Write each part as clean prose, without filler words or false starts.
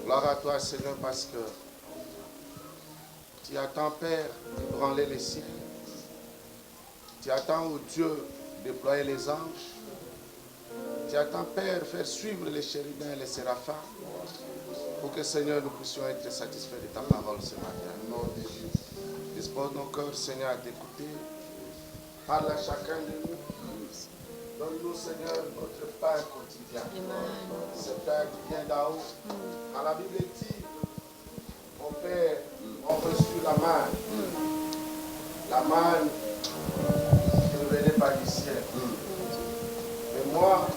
Gloire à toi, Seigneur, parce que tu attends, Père, d'ébranler les cieux. Tu attends, oh Dieu, déployer les anges. Tu attends, Père, faire suivre les chérubins et les séraphins pour que, Seigneur, nous puissions être satisfaits de ta parole ce matin. Au nom de Jésus. Dispose nos cœurs, Seigneur, à t'écouter. Parle à chacun de nous. Donne-nous, Seigneur, notre pain quotidien. Ce pain qui vient d'en haut. Quand la Bible dit, mon Père, ont reçu la manne. La manne qui ne venait pas du ciel. Mais moi,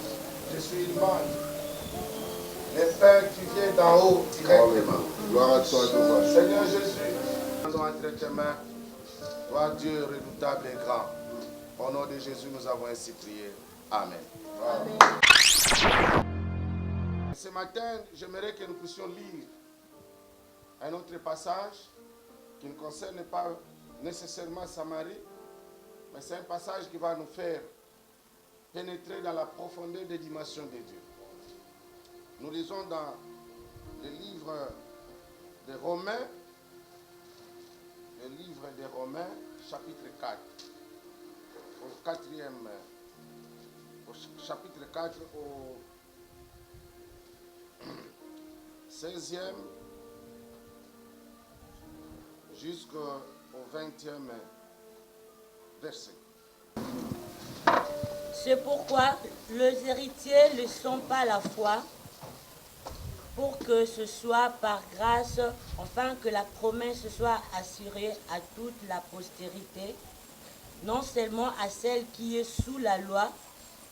je suis une manne. Le pain qui vient d'en haut directement. Gloire à toi, Seigneur Jésus, nous entre tes mains. Toi, Dieu redoutable et grand. Au nom de Jésus, nous avons ainsi prié. Amen. Amen. Ce matin, j'aimerais que nous puissions lire un autre passage qui ne concerne pas nécessairement Samarie, mais c'est un passage qui va nous faire pénétrer dans la profondeur des dimensions de Dieu. Nous lisons dans le livre des Romains, chapitre 4, au chapitre 4, au 16e jusqu'au 20e verset. C'est pourquoi les héritiers ne sont pas la foi, pour que ce soit par grâce, afin que la promesse soit assurée à toute la postérité, non seulement à celle qui est sous la loi,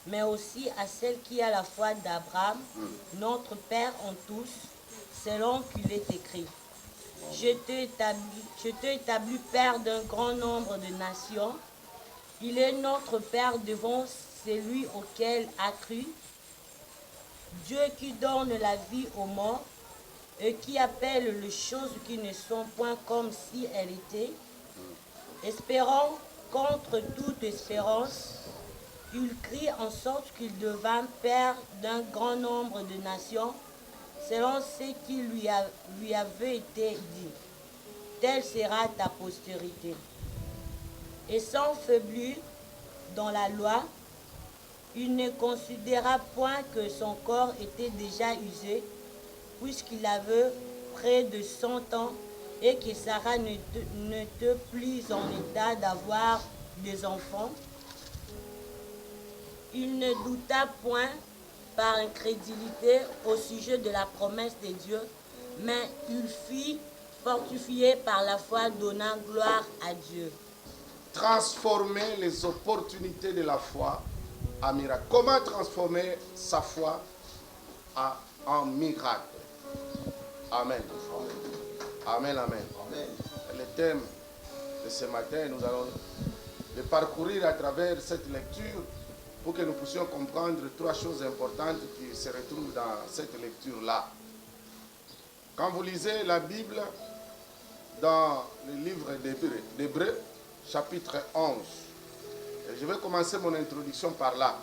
mais aussi à celle qui a la foi d'Abraham, notre Père en tous, selon qu'il est écrit. Je t'ai établi Père d'un grand nombre de nations. Il est notre Père devant celui auquel a cru. Dieu qui donne la vie aux morts et qui appelle les choses qui ne sont point comme si elles étaient, espérant contre toute espérance, il crie en sorte qu'il devint Père d'un grand nombre de nations, selon ce qui lui avait été dit. Telle sera ta postérité. Et sans faiblir dans la loi, il ne considéra point que son corps était déjà usé, puisqu'il avait près de 100 ans, et que Sarah n'était plus en état d'avoir des enfants. Il ne douta point par incrédulité au sujet de la promesse de Dieu, mais il fut fortifié par la foi, donnant gloire à Dieu. Transformer les opportunités de la foi en miracle. Comment transformer sa foi en miracle? Amen. Amen, amen. Le thème de ce matin, nous allons le parcourir à travers cette lecture pour que nous puissions comprendre 3 choses importantes qui se retrouvent dans cette lecture-là. Quand vous lisez la Bible dans le livre d'Hébreux, chapitre 11, et je vais commencer mon introduction par là,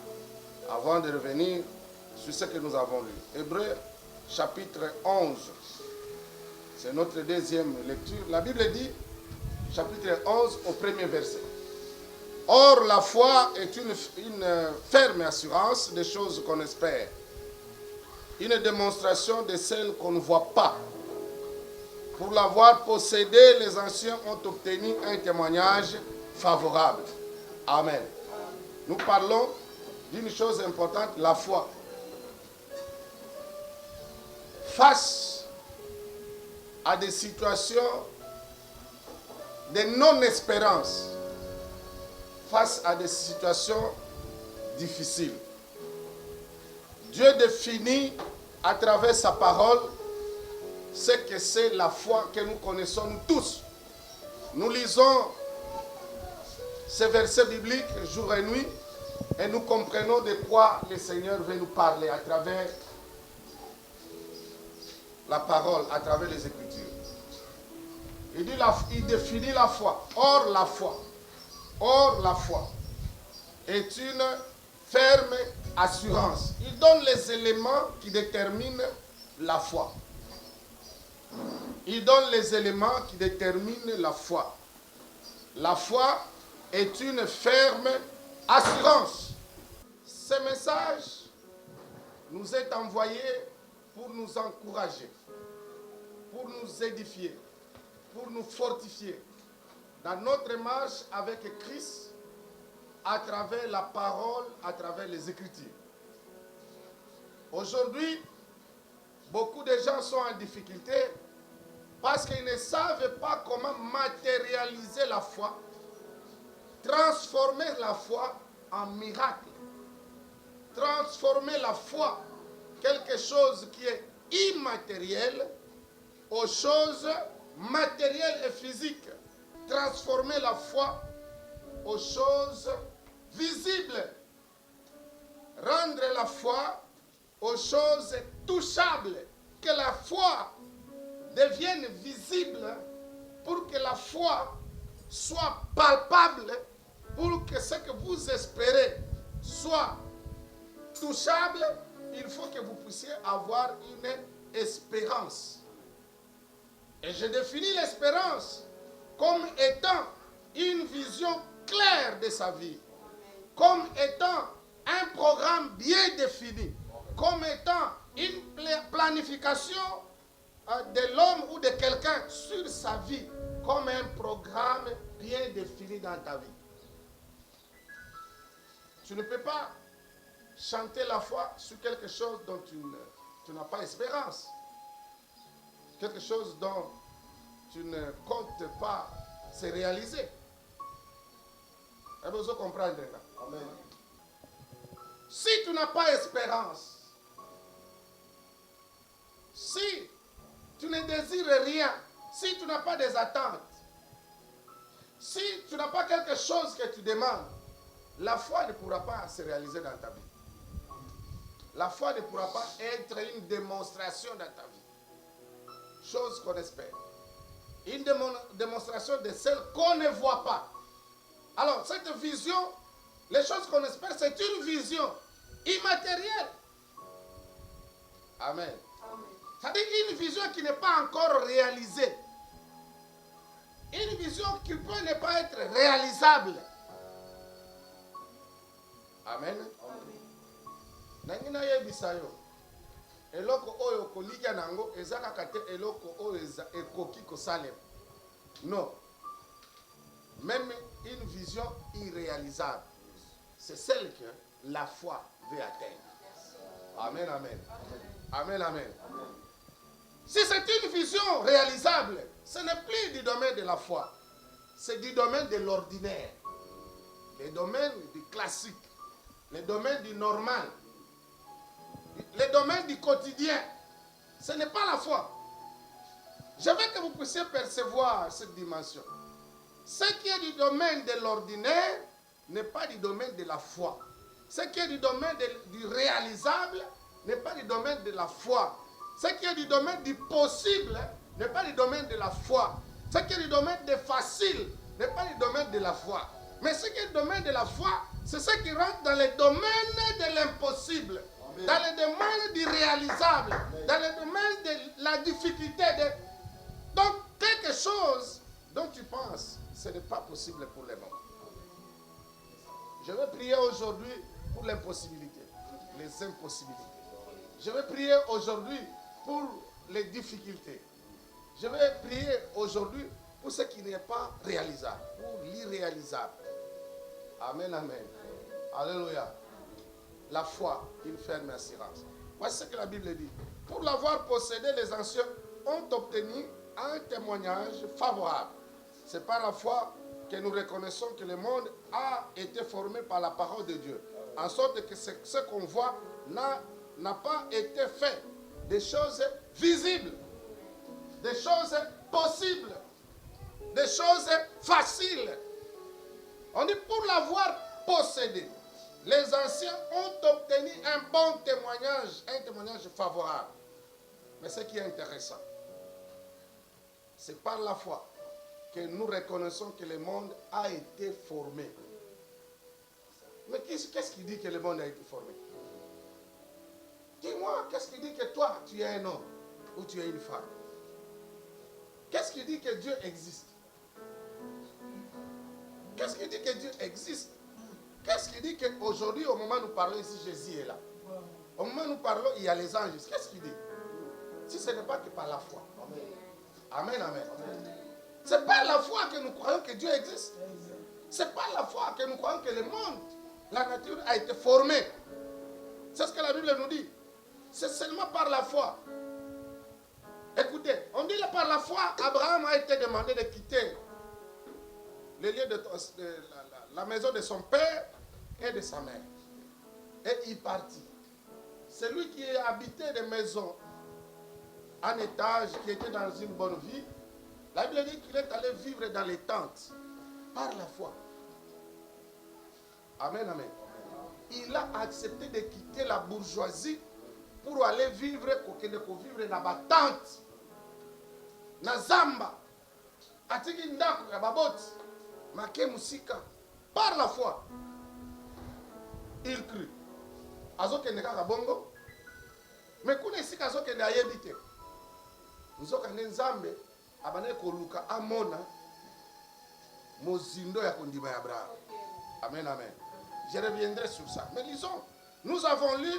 avant de revenir sur ce que nous avons lu. Hébreux, chapitre 11, c'est notre deuxième lecture. La Bible dit, chapitre 11, au premier verset. Or, la foi est une ferme assurance des choses qu'on espère, une démonstration de celles qu'on ne voit pas. Pour l'avoir possédé, les anciens ont obtenu un témoignage favorable. Amen. Nous parlons d'une chose importante, la foi. Face à des situations de non-espérance, face à des situations difficiles, Dieu définit à travers sa parole ce que c'est la foi que nous connaissons nous tous. Nous lisons ces versets bibliques jour et nuit et nous comprenons de quoi le Seigneur veut nous parler à travers la parole, à travers les Écritures. Il dit, il définit la foi. Or, la foi est une ferme assurance. Il donne les éléments qui déterminent la foi. il donne les éléments qui déterminent la foi. La foi est une ferme assurance. Ce message nous est envoyé pour nous encourager, pour nous édifier, pour nous fortifier dans notre marche avec Christ à travers la parole, à travers les Écritures. Aujourd'hui, beaucoup de gens sont en difficulté parce qu'ils ne savent pas comment matérialiser la foi, transformer la foi en miracle, transformer la foi, quelque chose qui est immatériel, aux choses matérielles et physiques, transformer la foi aux choses visibles, rendre la foi aux choses touchables, que la foi devienne visible, pour que la foi soit palpable, pour que ce que vous espérez soit touchable. Il faut que vous puissiez avoir une espérance. Et je définis l'espérance comme étant une vision claire de sa vie, comme étant un programme bien défini, comme étant une planification de l'homme ou de quelqu'un sur sa vie, comme un programme bien défini dans ta vie. Tu ne peux pas chanter la foi sur quelque chose dont tu n'as pas espérance, quelque chose dont tu ne comptes pas se réaliser. Vous comprenez là? Amen. Si tu n'as pas espérance, si tu ne désires rien, si tu n'as pas des attentes, si tu n'as pas quelque chose que tu demandes, la foi ne pourra pas se réaliser dans ta vie. La foi ne pourra pas être une démonstration dans ta vie. Chose qu'on espère. Une démonstration de celle qu'on ne voit pas. Alors, cette vision, les choses qu'on espère, c'est une vision immatérielle. Amen. C'est-à-dire une vision qui n'est pas encore réalisée. Une vision qui peut ne pas être réalisable. Amen. Nangina yebisayo. Eloko oyo kolika nango ezaka kate eloko oyo ekoki kosalem. Non. Même une vision irréalisable, c'est celle que la foi veut atteindre. Amen, amen. Amen, amen. Si c'est une vision réalisable, ce n'est plus du domaine de la foi. C'est du domaine de l'ordinaire. Le domaine du classique. Le domaine du normal. Le domaine du quotidien. Ce n'est pas la foi. Je veux que vous puissiez percevoir cette dimension. Ce qui est du domaine de l'ordinaire n'est pas du domaine de la foi. Ce qui est du domaine du réalisable n'est pas du domaine de la foi. Ce qui est du domaine du possible n'est pas du domaine de la foi. Ce qui est du domaine de facile n'est pas du domaine de la foi. Mais ce qui est du domaine de la foi, c'est ce qui rentre dans le domaine de l'impossible, dans le domaine du réalisable, dans le domaine de la difficulté. Donc, quelque chose dont tu penses, ce n'est pas possible pour les hommes. Je vais prier aujourd'hui pour l'impossibilité, les impossibilités. Je vais prier aujourd'hui pour les difficultés. Je vais prier aujourd'hui pour ce qui n'est pas réalisable, pour l'irréalisable. Amen, amen. Alléluia. La foi, une ferme assurance. Voici ce que la Bible dit. Pour l'avoir possédé, les anciens ont obtenu un témoignage favorable. C'est par la foi que nous reconnaissons que le monde a été formé par la parole de Dieu. En sorte que ce qu'on voit n'a pas été fait. Des choses visibles, des choses possibles, des choses faciles. On dit pour l'avoir possédé, les anciens ont obtenu un bon témoignage, un témoignage favorable. Mais ce qui est intéressant, c'est par la foi que nous reconnaissons que le monde a été formé. Mais qu'est-ce qui dit que le monde a été formé? Dis-moi, qu'est-ce qui dit que toi, tu es un homme ou tu es une femme? Qu'est-ce qui dit que Dieu existe? Qu'est-ce qui dit que Dieu existe? Qu'est-ce qui dit qu'aujourd'hui, au moment où nous parlons ici, Jésus est là? Au moment où nous parlons, il y a les anges. Qu'est-ce qu'il dit? Si ce n'est pas que par la foi. Amen, amen. C'est par la foi que nous croyons que Dieu existe. C'est par la foi que nous croyons que le monde, la nature a été formée. C'est ce que la Bible nous dit. C'est seulement par la foi. Écoutez, on dit là par la foi, Abraham a été demandé de quitter le lieu de la maison de son père et de sa mère. Et il partit. Celui qui habitait des maisons en étage, qui était dans une bonne vie, la Bible dit qu'il est allé vivre dans les tentes par la foi. Amen, amen. Il a accepté de quitter la bourgeoisie pour aller vivre dans ma tente. Na zamba. Atiki ndako ya baboti. Make musika. Par la foi. Il crut. Azokende kaka bongo. Mais kuna isika azokende ayebite. Nzokande nzambe abane koluka amona mozindo ya kondima ya Abraham. Amen, amen. Je reviendrai sur ça. Mais lisons. Nous avons lu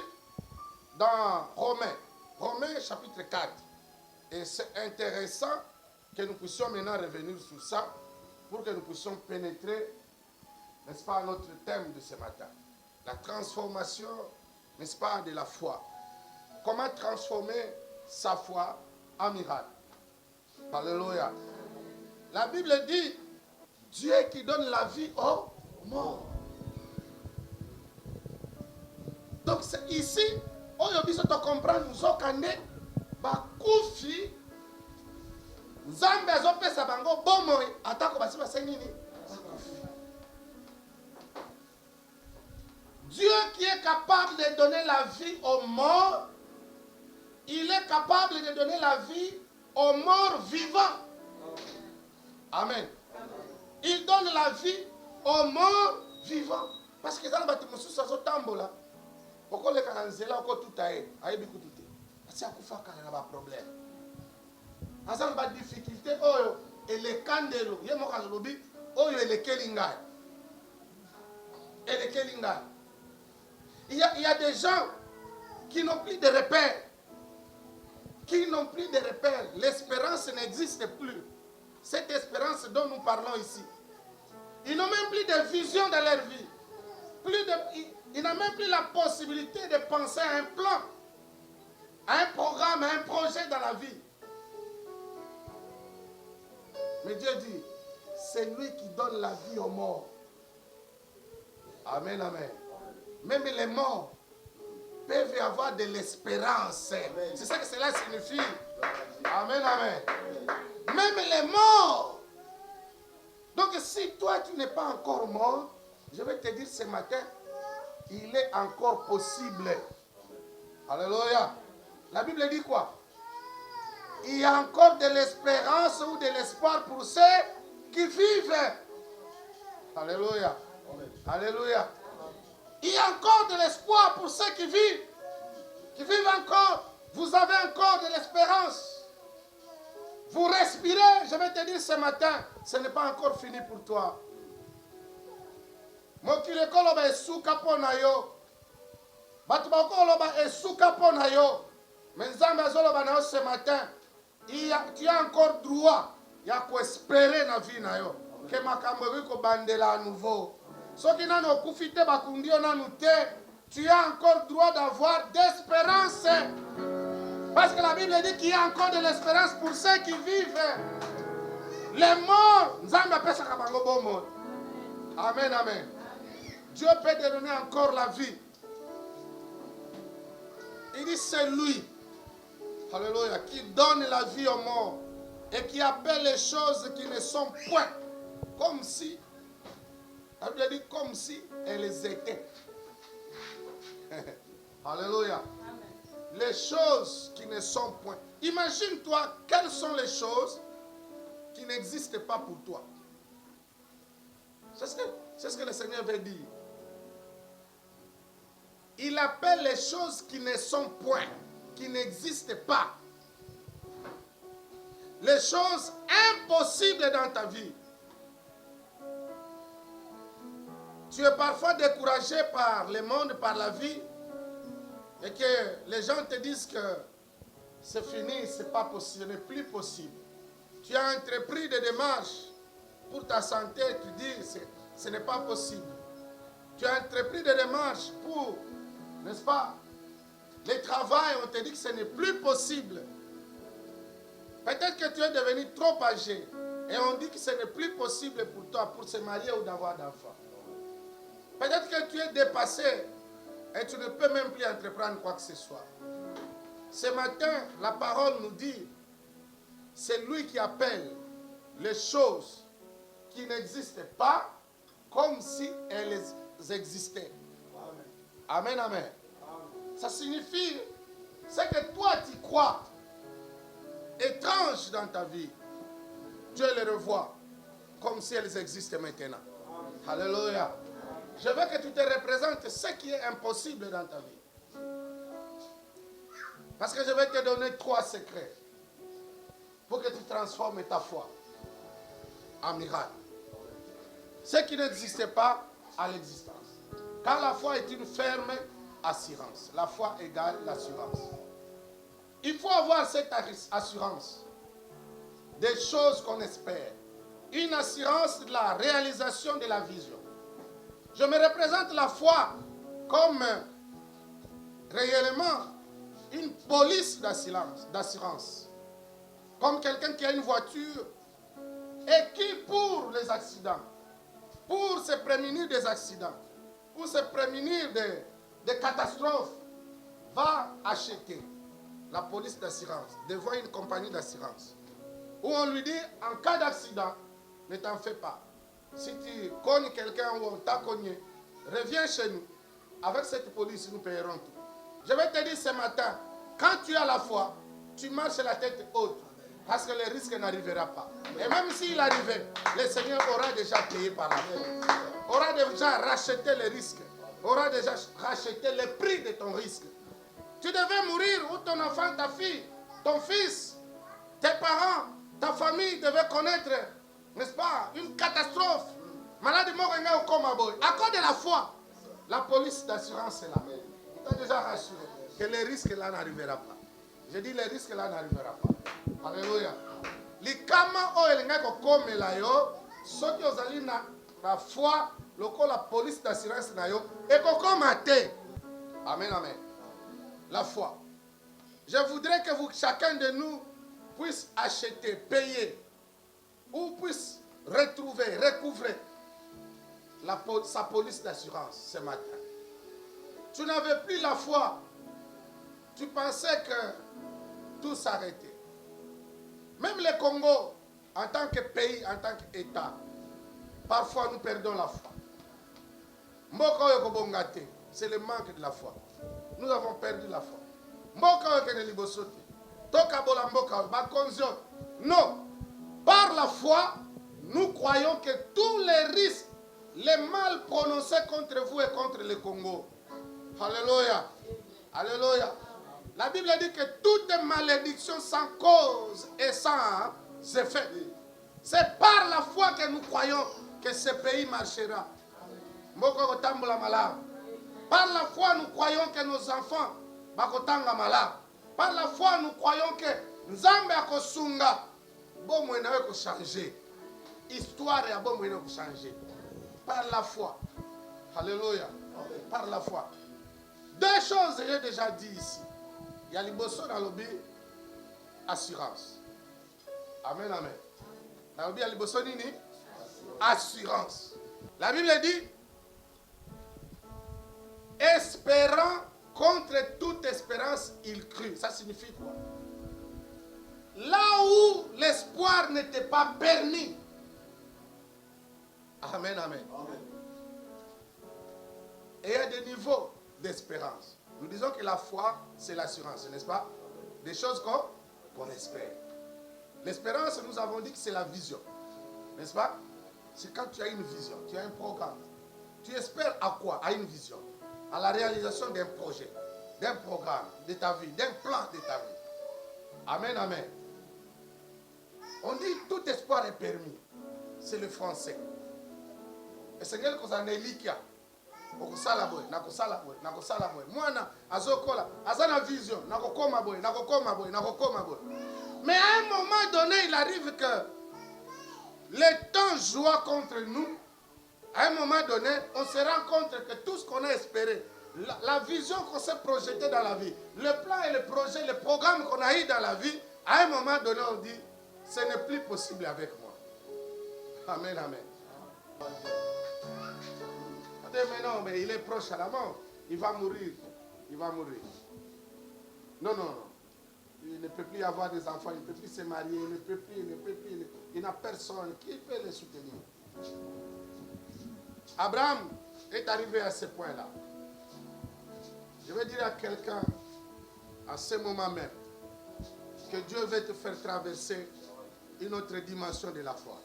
dans Romains chapitre 4. Et c'est intéressant que nous puissions maintenant revenir sur ça pour que nous puissions pénétrer, n'est-ce pas, notre thème de ce matin. La transformation, n'est-ce pas, de la foi. Comment transformer sa foi en miracle. Alléluia. La Bible dit, Dieu qui donne la vie aux morts. Donc c'est ici, on a besoin de comprendre, nous avons bakufi, Nzambe azopesa bango bomoi, atako basi basenini. Dieu qui est capable de donner la vie aux morts, il est capable de donner la vie aux morts vivants. Amen. Il donne la vie aux morts vivants. Parce que dans le bâtiment, ça se tambola. Pourquoi les cananzela encore tout aïe, aïe bikou tout est. C'est à coup faire quand il y a un problème. Dans la difficulté, oh, et les candelo, il y a mon lobby, oh, et les kelinga. Et les kelinga. Il y a des gens qui n'ont plus de repères. Qui n'ont plus de repères. L'espérance n'existe plus. Cette espérance dont nous parlons ici. Ils n'ont même plus de vision dans leur vie. Ils n'ont même plus la possibilité de penser à un plan, à un programme, à un projet dans la vie. Mais Dieu dit, c'est lui qui donne la vie aux morts. Amen, amen. Même les morts peuvent avoir de l'espérance. C'est ça que cela signifie. Amen, amen. Même les morts. Donc si toi tu n'es pas encore mort, je vais te dire ce matin, il est encore possible. Alléluia. La Bible dit quoi? Il y a encore de l'espérance ou de l'espoir pour ceux qui vivent. Alléluia. Alléluia. Il y a encore de l'espoir pour ceux qui vivent. Qui vivent encore. Vous avez encore de l'espérance. Vous respirez. Je vais te dire ce matin, ce n'est pas encore fini pour toi. Mokile koloba esuka pona yo. Batu ba koloba esuka pona yo. Mais Nzambe azoloba na yo ce matin. Tu as encore droit ya espérer na vie na yo. Que makambo ko bandela à nouveau. Soki nano okufite bakundi yo nanu te. Tu as encore droit d'avoir d'espérance. Parce que la Bible dit qu'il y a encore de l'espérance pour ceux qui vivent. Les morts, Nzambe apesa kabango bomo. Amen, amen. Dieu peut te donner encore la vie. Il dit c'est lui, alléluia, qui donne la vie aux morts et qui appelle les choses qui ne sont point comme si, la Bible dit comme si elles étaient. Alléluia. Les choses qui ne sont point. Imagine-toi quelles sont les choses qui n'existent pas pour toi. C'est ce que le Seigneur veut dire. Il appelle les choses qui ne sont point, qui n'existent pas. les choses impossibles dans ta vie. Tu es parfois découragé par le monde, par la vie, et que les gens te disent que c'est fini, c'est pas possible, ce n'est plus possible. Tu as entrepris des démarches pour ta santé, tu dis ce n'est pas possible. Tu as entrepris des démarches pour, n'est-ce pas, le travail, on te dit que ce n'est plus possible. Peut-être que tu es devenu trop âgé et on dit que ce n'est plus possible pour toi pour se marier ou d'avoir d'enfants. Peut-être que tu es dépassé et tu ne peux même plus entreprendre quoi que ce soit. Ce matin, la parole nous dit, c'est lui qui appelle les choses qui n'existent pas comme si elles existaient. Amen, amen. Ça signifie, c'est que toi tu crois étrange dans ta vie, Dieu les revoit comme si elles existaient maintenant. Alléluia. Je veux que tu te représentes ce qui est impossible dans ta vie. Parce que je vais te donner 3 secrets pour que tu transformes ta foi en miracle. Ce qui n'existait pas à l'existence. Car la foi est une ferme assurance. La foi égale l'assurance. Il faut avoir cette assurance des choses qu'on espère. Une assurance de la réalisation de la vision. Je me représente la foi comme réellement une police d'assurance. Comme quelqu'un qui a une voiture et qui, pour les accidents, pour se prémunir des accidents, pour se prémunir des catastrophes, va acheter la police d'assurance devant une compagnie d'assurance. Où on lui dit, en cas d'accident, ne t'en fais pas. Si tu cognes quelqu'un ou on t'a cogné, reviens chez nous. Avec cette police, nous payerons tout. Je vais te dire ce matin, quand tu as la foi, tu marches la tête haute. Parce que le risque n'arrivera pas. Et même s'il arrivait, le Seigneur aura déjà payé par la foi. Aura déjà racheté le risque. Aura déjà racheté le prix de ton risque. Tu devais mourir, ou ton enfant, ta fille, ton fils, tes parents, ta famille devait connaître, n'est-ce pas, une catastrophe. Malade mort au coma boy. À cause de la foi, la police d'assurance est là. Il t'a déjà rassuré que le risque là n'arrivera pas. Je dis le risque là n'arrivera pas. Alléluia. Likama o elinga ko komela yo, soki ozali na foi, loko la police d'assurance na yo, et ko komate. Amen, amen. La foi. Je voudrais que chacun de nous puisse acheter, payer, ou puisse retrouver, recouvrer sa police d'assurance ce matin. Tu n'avais plus la foi. Tu pensais que tout s'arrêtait. Même le Congo, en tant que pays, en tant qu'État, parfois nous perdons la foi. Mboko yokobongate, c'est le manque de la foi. Nous avons perdu la foi. Mboka yokene libosote. Toka bola mboka bakonzio. Non. Par la foi, nous croyons que tous les risques, les mal prononcés contre vous et contre le Congo. Alléluia. Alléluia. La Bible dit que toute malédiction sans cause et sans effet. C'est par la foi que nous croyons que ce pays marchera. Par la foi, nous croyons que nos enfants bakotanga malade. Par la foi, nous croyons que Nzambe akosunga bomo inawe ko changer. Histoire ya bomo inawe ko changer. Par la foi. Alléluia. Par la foi. 2 choses j'ai déjà dit ici. Il y a liboso dans l'obé assurance. Amen, amen. Dans l'obé il y a liboso nini assurance. La Bible dit espérant contre toute espérance, il crut. Ça signifie quoi? Là où l'espoir n'était pas permis. Amen, amen. Amen. Et il y a des niveaux d'espérance. Nous disons que la foi, c'est l'assurance, n'est-ce pas? Des choses qu'on espère. L'espérance, nous avons dit que c'est la vision. N'est-ce pas? C'est quand tu as une vision, tu as un programme. Tu espères à quoi? À une vision. À la réalisation d'un projet, d'un programme de ta vie, d'un plan de ta vie. Amen, amen. On dit tout espoir est permis. C'est le français. Et c'est quelque chose en Elikia. Nakosala boy. Mwana azokola, azana vision, nakokoma boy. Mais à un moment donné, il arrive que le temps joue contre nous. À un moment donné, on se rend compte que tout ce qu'on a espéré, la vision qu'on s'est projetée dans la vie, le plan et le projet, le programme qu'on a eu dans la vie, à un moment donné, on dit, ce n'est plus possible avec moi. Amen, amen. Mais non, mais il est proche à la mort. Il va mourir. Non. Il ne peut plus avoir des enfants, il ne peut plus se marier, il ne peut plus. Il n'a personne qui peut les soutenir. Abraham est arrivé à ce point-là. Je vais dire à quelqu'un, à ce moment même, que Dieu veut te faire traverser une autre dimension de la foi.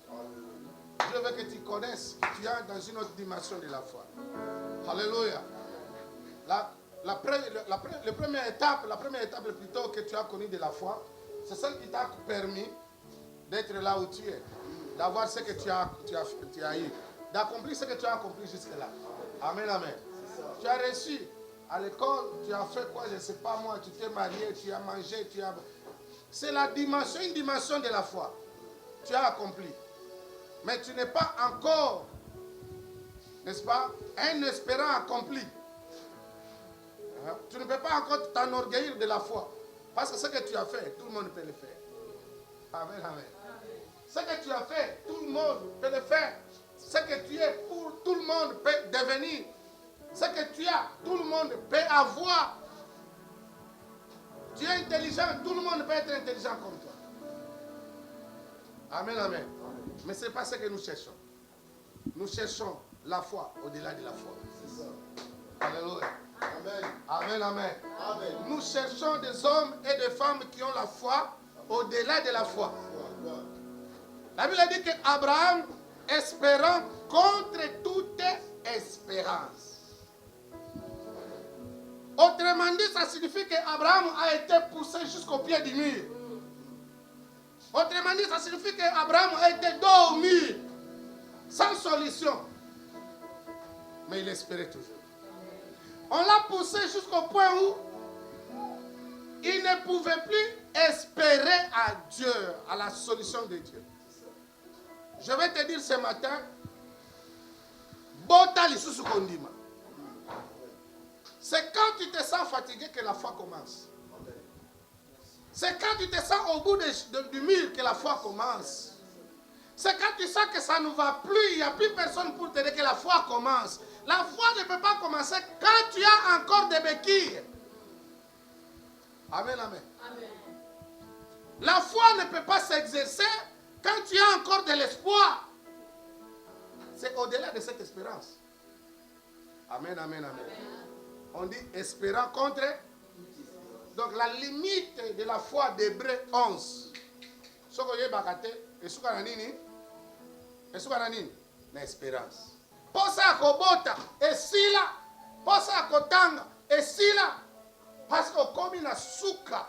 Dieu veut que tu connaisses que tu es dans une autre dimension de la foi. Alléluia. La première étape plutôt que tu as connue de la foi, c'est celle qui t'a permis d'être là où tu es, d'avoir ce que tu as eu, d'accomplir ce que tu as accompli jusque-là. Amen, amen. Tu as reçu à l'école, tu as fait quoi, je ne sais pas moi, tu t'es marié, tu as mangé, c'est une dimension de la foi. Tu as accompli. Mais tu n'es pas encore, n'est-ce pas, un espérant accompli. Tu ne peux pas encore t'enorgueillir de la foi. Parce que ce que tu as fait, tout le monde peut le faire. Amen, amen. Ce que tu as fait, tout le monde peut le faire. Ce que tu es, tout le monde peut devenir. Ce que tu as, tout le monde peut avoir. Tu es intelligent, tout le monde peut être intelligent comme toi. Amen, amen. Mais ce n'est pas ce que nous cherchons. Nous cherchons la foi au-delà de la foi. C'est ça. Alléluia. Amen. Amen, amen. Amen. Nous cherchons des hommes et des femmes qui ont la foi au-delà de la foi. La Bible dit qu'Abraham, espérant contre toute espérance. Autrement dit, ça signifie qu'Abraham a été poussé jusqu'au pied du mur. Autrement dit, ça signifie qu'Abraham a été dos au mur, sans solution. Mais il espérait toujours. On l'a poussé jusqu'au point où il ne pouvait plus espérer à Dieu, à la solution de Dieu. Je vais te dire ce matin, Bota lisusu kondima. C'est quand tu te sens fatigué que la foi commence. C'est quand tu te sens au bout du mur que la foi commence. C'est quand tu sens que ça ne va plus, il n'y a plus personne pour te dire que la foi commence. La foi ne peut pas commencer quand tu as encore des béquilles. Amen, amen. Amen. La foi ne peut pas s'exercer quand tu as encore de l'espoir. C'est au-delà de cette espérance. Amen, amen, amen. On dit espérant contre. Donc la limite de la foi d'Hébreux 11. Ce que vous avez et ce qu'on a dit, l'espérance. Posa akobota esila, posa akotanga esila, parce que comme il a souka,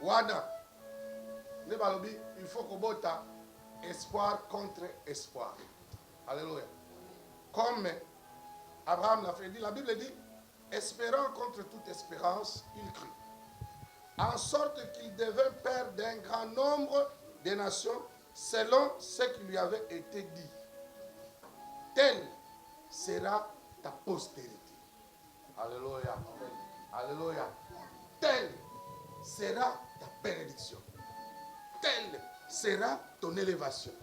wada, il faut kobota espoir contre espoir. Alléluia. Comme Abraham l'a fait dit, la Bible dit, espérant contre toute espérance, il crut. En sorte qu'il devint père d'un grand nombre de nations, selon ce qui lui avait été dit. Telle sera ta postérité. Alléluia. Alléluia. Telle sera ta bénédiction. Telle sera ton élévation.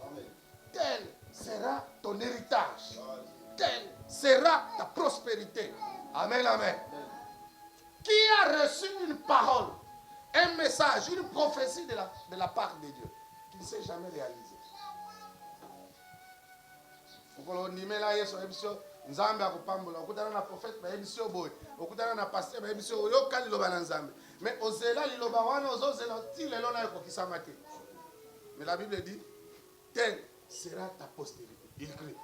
Tel sera ton héritage. Telle sera ta prospérité. Amen, amen. Qui a reçu une parole, un message, une prophétie de la part de Dieu qui ne s'est jamais réalisée? Nzambe akupambula okutana na prophète ba emission boy okutana na pasteur ba emission yoka liloba na Nzambe mais ozela liloba wana ozozela ti lelo na ekokisama te. Mais la Bible dit telle sera ta postérité. Il crie.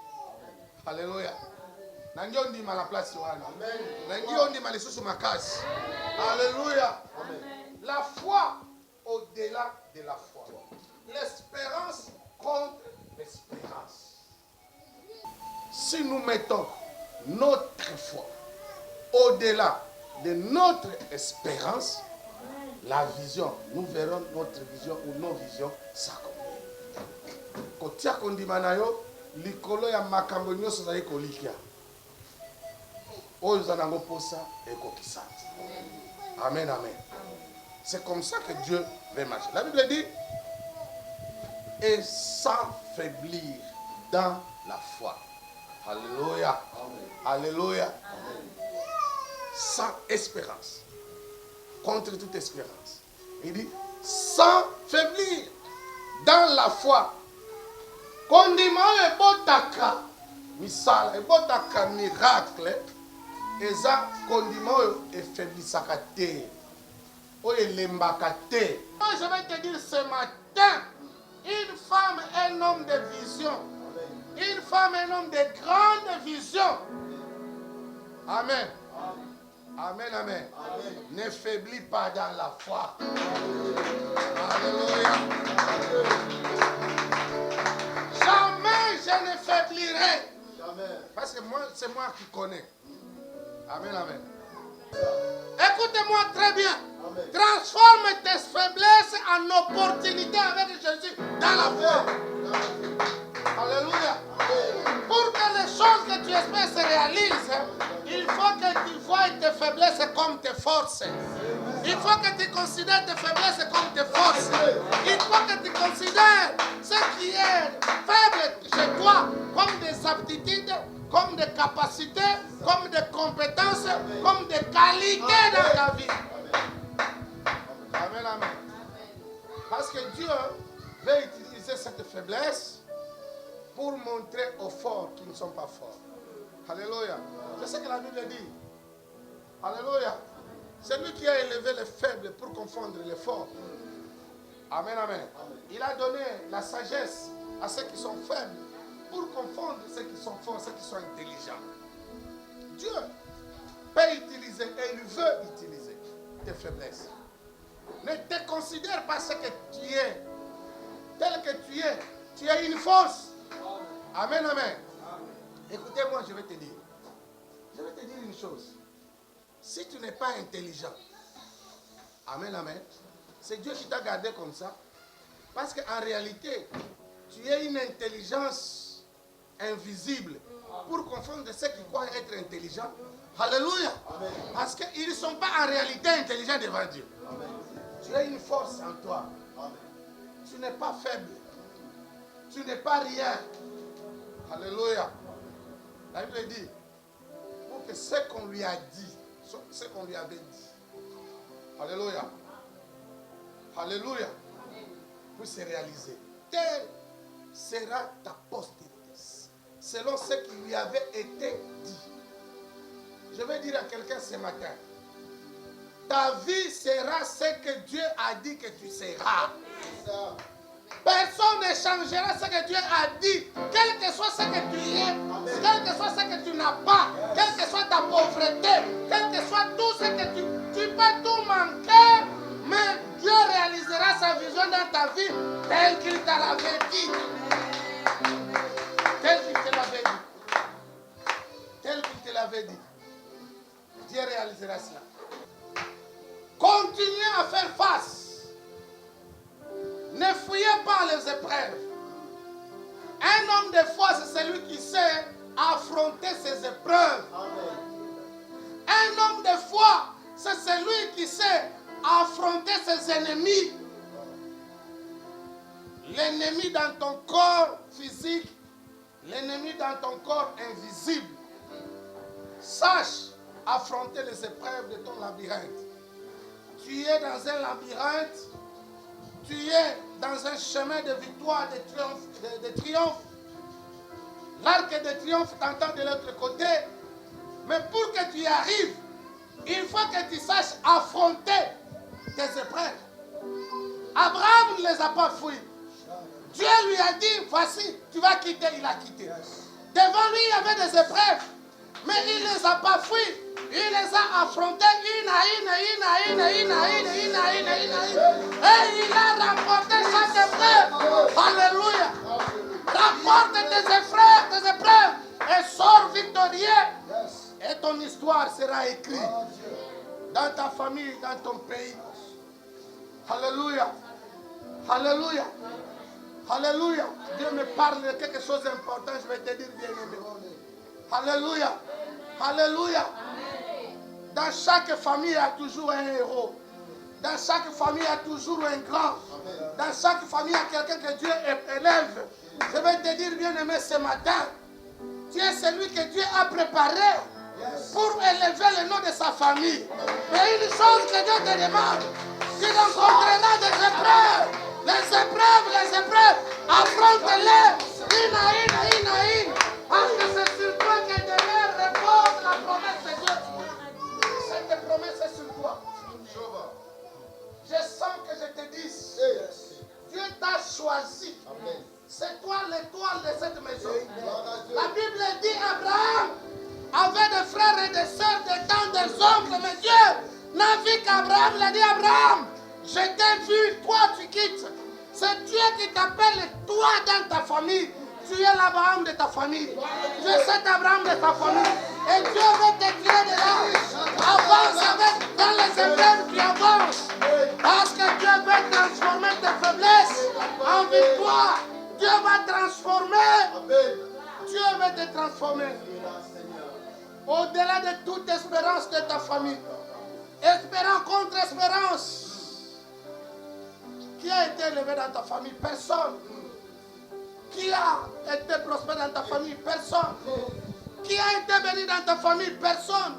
Alléluia. Nangi ondima la place wana. Nangi ondima lisusu makasi. Alléluia. La foi au-delà de notre espérance, la vision, nous verrons notre vision ou nos visions s'accomplir. Kotia kondima na yo, likolo ya makambo nyonso zali kolikia. Oyo zanango posa ekokisati. Amen, amen. C'est comme ça que Dieu veut marcher. La Bible dit, et sans faiblir dans la foi. Alléluia. Alléluia. Amen. Sans espérance. Contre toute espérance. Il dit, sans faiblir dans la foi. Kondima ebotaka misala, ebotaka miracle, eza kondima efeblisaka te. Oyelembaka te. Je vais te dire ce matin, une femme, un homme de vision. Une femme, un homme de grande vision. Amen. Amen, amen. Ne faiblis pas dans la foi. Alléluia. Jamais je ne faiblirai. Parce que moi, c'est moi qui connais. Amen, amen. Écoutez-moi très bien. Transforme tes faiblesses en opportunités avec Jésus dans la foi. Alléluia. Pour que les choses que tu espères se réalisent, il faut que tu vois tes faiblesses comme tes forces. Il faut que tu considères tes faiblesses comme tes forces. Il faut que tu considères ce qui est faible chez toi comme des aptitudes, comme des capacités, comme des compétences, comme des qualités dans ta vie. Amen, amen. Parce que Dieu veut utiliser cette faiblesse pour montrer aux forts qui ne sont pas forts. Alléluia. C'est ce que la Bible dit. Alléluia. C'est lui qui a élevé les faibles pour confondre les forts. Amen, amen. Il a donné la sagesse à ceux qui sont faibles pour confondre ceux qui sont forts, ceux qui sont intelligents. Dieu peut utiliser et il veut utiliser tes faiblesses. Ne te considère pas ce que tu es. Tel que tu es une force. Amen, amen. Écoutez-moi, je vais te dire. Je vais te dire une chose. Si tu n'es pas intelligent, amen, amen, c'est Dieu qui t'a gardé comme ça. Parce qu'en réalité, tu es une intelligence invisible pour confondre ceux qui croient être intelligents. Alléluia. Amen. Parce qu'ils ne sont pas en réalité intelligents devant Dieu. Amen. Tu as une force en toi. Amen. Tu n'es pas faible. Tu n'es pas rien. Alléluia. La Bible dit, pour que ce qu'on lui a dit, ce qu'on lui avait dit, alléluia, alléluia, puisse se réaliser. Telle sera ta postérité, selon ce qui lui avait été dit. Je vais dire à quelqu'un ce matin, ta vie sera ce que Dieu a dit que tu seras. Personne ne changera ce que Dieu a dit, quel que soit ce que tu es, quel que soit ce que tu n'as pas, quelle que soit ta pauvreté, quel que soit tout ce que tu peux tout manquer, mais Dieu réalisera sa vision dans ta vie tel qu'il te l'avait dit. Tel qu'il te l'avait dit. Tel qu'il te l'avait dit. Dieu réalisera cela. Continuez à faire face. Ne fuyez pas les épreuves. Un homme de foi, c'est celui qui sait affronter ses épreuves. Amen. Un homme de foi, c'est celui qui sait affronter ses ennemis. L'ennemi dans ton corps physique, l'ennemi dans ton corps invisible. Sache affronter les épreuves de ton labyrinthe. Tu es dans un labyrinthe. Tu es dans un chemin de victoire, de triomphe. L'arc de triomphe t'entend de l'autre côté. Mais pour que tu y arrives, il faut que tu saches affronter tes épreuves. Abraham ne les a pas fouillés. Dieu lui a dit, voici, tu vas quitter, il a quitté. Devant lui, il y avait des épreuves. Mais il ne les a pas fouillés. Il les a affrontés une à une. Et il a remporté chaque épreuve. Alléluia. Remporte tes épreuves et sors victorieux. Et ton histoire sera écrite dans ta famille, dans ton pays. Alléluia. Alléluia. Alléluia. Dieu me parle de quelque chose d'important, je vais te dire bien aimé. Alléluia. Alléluia. Dans chaque famille, il y a toujours un héros. Dans chaque famille, il y a toujours un grand. Dans chaque famille, il y a quelqu'un que Dieu élève. Je vais te dire bien aimé ce matin, tu es celui que Dieu a préparé pour élever le nom de sa famille. Mais une chose que Dieu te demande, tu rencontreras des épreuves. Les épreuves, affronte-les, une à une. Parce que c'est sur toi que demain repose la promesse de Dieu. Cette promesse est sur toi. Je sens que je te dis, Dieu t'a choisi. C'est toi l'étoile de cette maison. La Bible dit Abraham avait des frères et des sœurs, des tantes, des oncles, mais Dieu n'a vu qu'Abraham. Il a dit Abraham, je t'ai vu, toi tu quittes. C'est Dieu qui t'appelle toi dans ta famille. Tu es l'Abraham de ta famille. Tu es cet Abraham de ta famille. Et Dieu veut te tirer de là. Avance avec dans les épreuves, tu avances. Parce que Dieu veut transformer tes faiblesses en victoire. Dieu va transformer. Dieu veut te transformer. Au-delà de toute espérance de ta famille. Espérant contre espérance. Qui a été élevé dans ta famille? Personne. Qui a été prospère dans ta famille? Personne. Qui a été béni dans ta famille? Personne.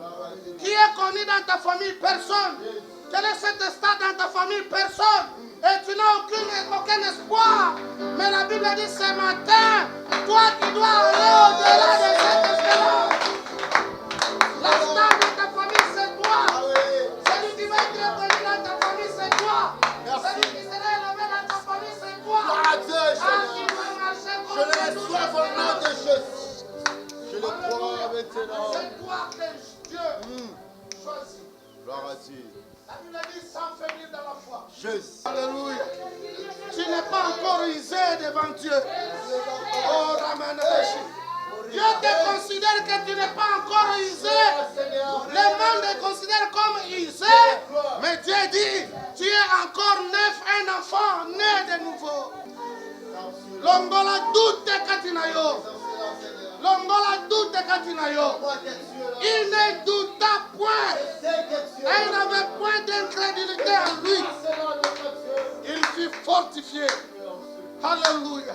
Qui est connu dans ta famille? Personne. Quel est cet stade dans ta famille? Personne. Et tu n'as aucun espoir. Mais la Bible dit ce matin, toi qui dois aller au-delà de cette espérance. La star de ta famille, c'est toi. Celui qui va être reconnu dans ta famille, c'est toi. Celui qui sera élevé dans ta famille, c'est toi. Je le reçois au nom de Jésus. Je le crois maintenant. C'est toi que Dieu choisit. Gloire à Dieu. La Bible dit sans faiblir dans la foi. Jésus. Alléluia. Tu n'es pas encore usé devant Dieu. Oh, Ramanabeshi. Dieu te considère que tu n'es pas encore usé. Le monde te considère comme usé. Mais Dieu dit, tu es encore neuf, un enfant né de nouveau. Longola doute katinayo. Longola doute katinayo. Il ne douta point. Il n'avait point d'incrédulité en lui. Il fut fortifié. Alléluia.